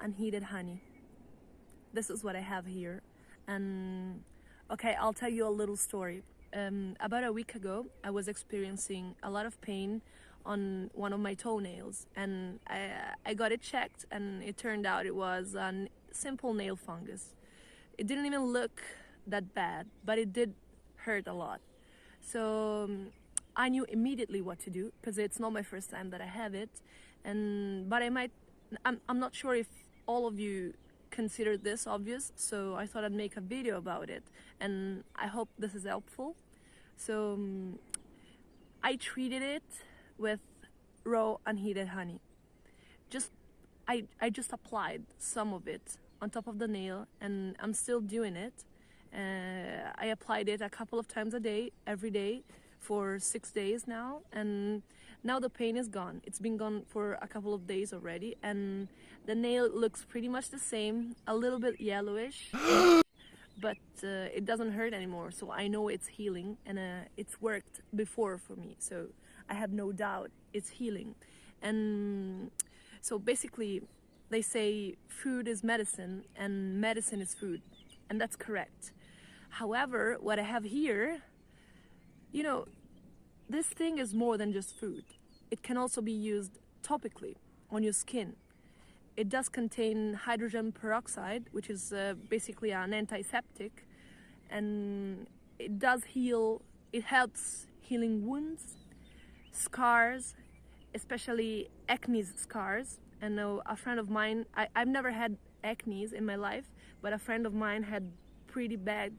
unheated honey. This is what I have here. And okay, I'll tell you a little story. About a week ago, I was experiencing a lot of pain on one of my toenails, and I got it checked, and it turned out it was a simple nail fungus. It didn't even look that bad, but it did hurt a lot. So I knew immediately what to do, because it's not my first time that I have it, but I'm not sure if all of you consider this obvious, so I thought I'd make a video about it, and I hope this is helpful. So I treated it with raw unheated honey. I just applied some of it on top of the nail, and I'm still doing it. I applied it a couple of times a day, every day, for 6 days now, and now the pain is gone. It's been gone for a couple of days already, and the nail looks pretty much the same, a little bit yellowish, but it doesn't hurt anymore, so I know it's healing, and it's worked before for me, so I have no doubt it's healing. And so basically they say food is medicine and medicine is food, and that's correct. However, what I have here, you know, this thing is more than just food. It can also be used topically on your skin. It does contain hydrogen peroxide, which is basically an antiseptic, and it does heal. It helps healing wounds, scars, especially acne scars. I know a friend of mine, I've never had acne in my life, but a friend of mine had pretty bad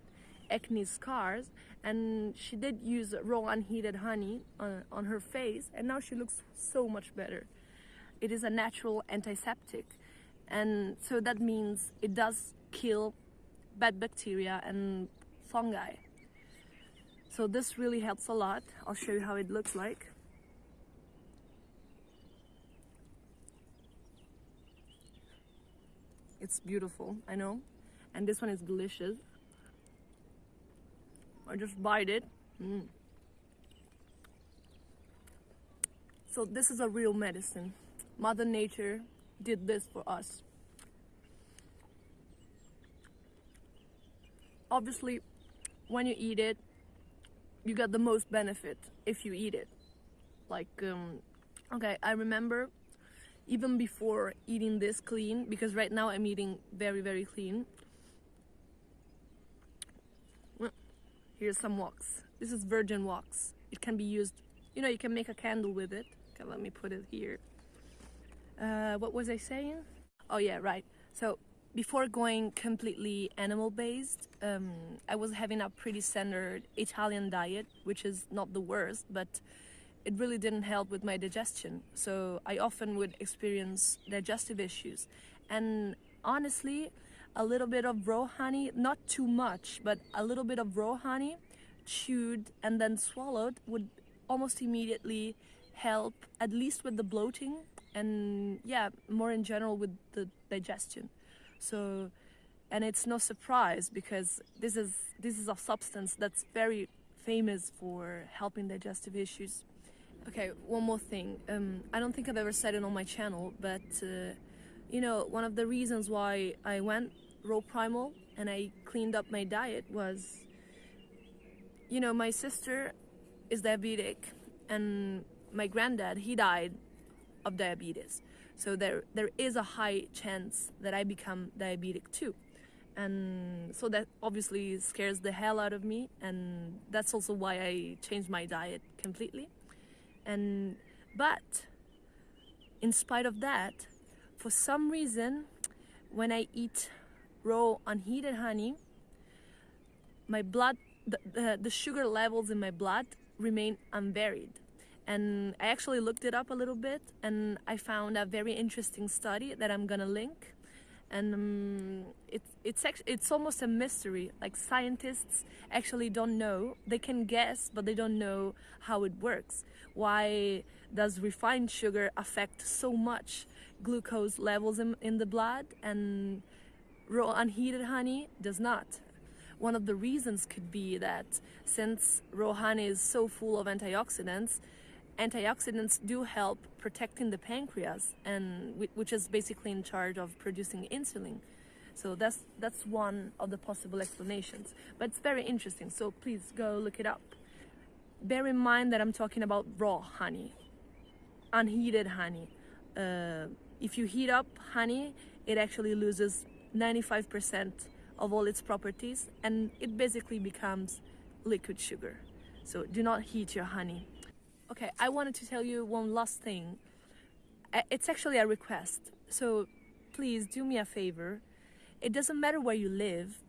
acne scars, and she did use raw unheated honey on her face, and now she looks so much better. It is a natural antiseptic, and so that means it does kill bad bacteria and fungi. So this really helps a lot. I'll show you how it looks like. It's beautiful, I know, and this one is delicious. I just bite it. So this is a real medicine. Mother Nature did this for us. Obviously, when you eat it, you get the most benefit if you eat it. Like, okay, I remember even before eating this clean, because right now I'm eating very, very clean. Here's some wax. This is virgin wax. It can be used, you know, you can make a candle with it. Okay, let me put it here. What was I saying? Oh yeah, right. So before going completely animal-based, I was having a pretty standard Italian diet, which is not the worst, but it really didn't help with my digestion. So I often would experience digestive issues. And honestly, a little bit of raw honey, not too much, but a little bit of raw honey chewed and then swallowed would almost immediately help, at least with the bloating, and yeah, more in general with the digestion. So, and it's no surprise, because this is a substance that's very famous for helping digestive issues. Okay, one more thing. I don't think I've ever said it on my channel, but you know, one of the reasons why I went raw primal and I cleaned up my diet was, you know, my sister is diabetic, and my granddad, he died of diabetes. So there is a high chance that I become diabetic too. And so that obviously scares the hell out of me, and that's also why I changed my diet completely. But in spite of that, for some reason, when I eat raw unheated honey, my blood, the sugar levels in my blood remain unvaried. And I actually looked it up a little bit, and I found a very interesting study that I'm gonna link. And it's almost a mystery. Like, scientists actually don't know. They can guess, but they don't know how it works. Why does refined sugar affect so much glucose levels in the blood, and raw unheated honey does not? One of the reasons could be that since raw honey is so full of antioxidants, antioxidants do help protecting the pancreas, and which is basically in charge of producing insulin. So that's one of the possible explanations. But it's very interesting, so please go look it up. Bear in mind that I'm talking about raw honey, unheated honey. If you heat up honey, it actually loses 95% of all its properties, and it basically becomes liquid sugar. So do not heat your honey. Okay, I wanted to tell you one last thing. It's actually a request. So please do me a favor. It doesn't matter where you live.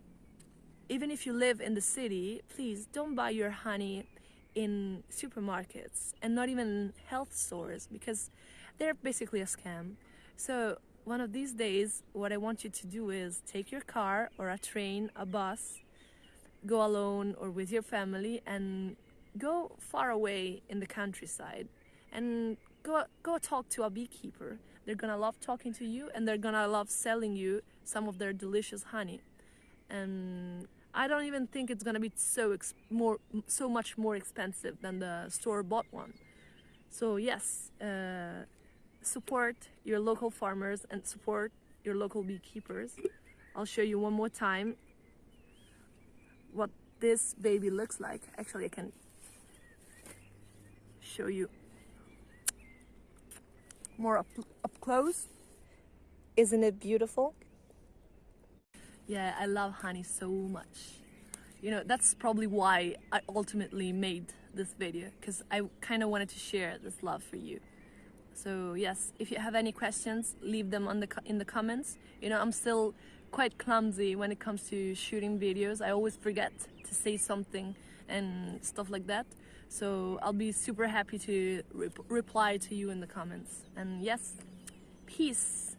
Even if you live in the city, please don't buy your honey in supermarkets and not even health stores, because they're basically a scam. So one of these days, what I want you to do is take your car or a train, a bus, go alone or with your family, and go far away in the countryside and go talk to a beekeeper. They're gonna love talking to you, and they're gonna love selling you some of their delicious honey. And I don't even think it's gonna be so much more expensive than the store-bought one. So yes, support your local farmers and support your local beekeepers. I'll show you one more time what this baby looks like. Actually, I can show you more up close. Isn't it beautiful? Yeah, I love honey so much. You know, that's probably why I ultimately made this video, because I kind of wanted to share this love for you. So yes, if you have any questions, leave them in the comments. You know, I'm still quite clumsy when it comes to shooting videos. I always forget to say something and stuff like that. So I'll be super happy to reply to you in the comments. And yes, peace.